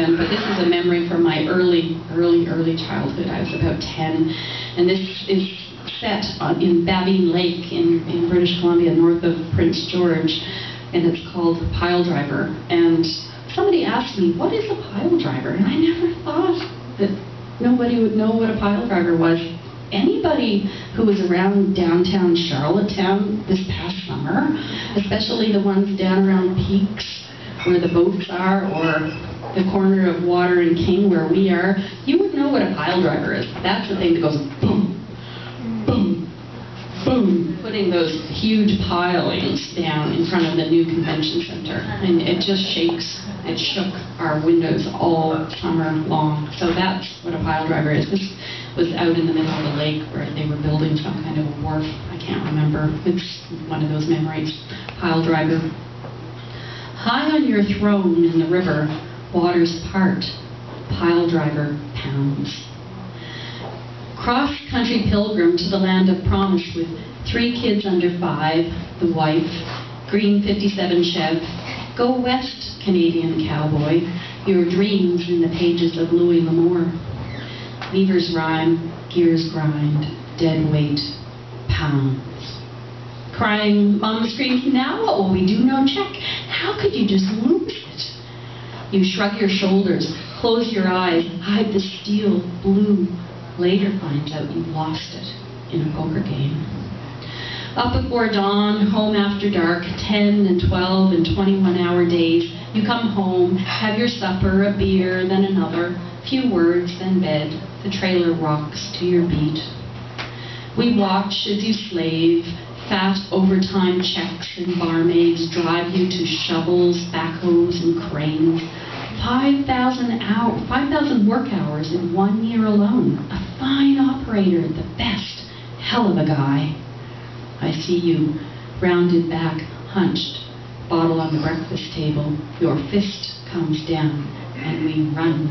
But this is a memory from my early childhood. I was about 10, and this is set in Babine Lake in British Columbia, north of Prince George, and it's called Pile Driver. And somebody asked me, what is a pile driver? And I never thought that nobody would know what a pile driver was. Anybody who was around downtown Charlottetown this past summer, especially the ones down around Peaks where the boats are, or the corner of Water and King where we are, you would know what a pile driver is. That's the thing that goes boom, boom, boom, putting those huge pilings down in front of the new convention center. And it just shakes. It shook our windows all summer long. So that's what a pile driver is. This was out in the middle of the lake where they were building some kind of a wharf. I can't remember. It's one of those memories. Pile driver. High on your throne in the river, waters part. Pile driver pounds. Cross-country pilgrim to the land of promise with 3 kids under 5, the wife, green 57 Chev. Go west, Canadian cowboy, your dreams in the pages of Louis L'Amour. Levers rhyme, gears grind, dead weight, pounds. Crying, Mom screams, now what will we do? No check. How could you just lose it? You shrug your shoulders, close your eyes, hide the steel blue. Later finds out you lost it in a poker game. Up before dawn, home after dark, 10 and 12 and 21-hour days. You come home, have your supper, a beer, then another, few words, then bed. The trailer rocks to your beat. We watch as you slave, fat overtime checks and barmaids drive you to shovels, backhoes, and cranes. 5,000 work hours in 1 year alone. A fine operator, the best. Hell of a guy. I see you, rounded back, hunched, bottle on the breakfast table. Your fist comes down, and we run.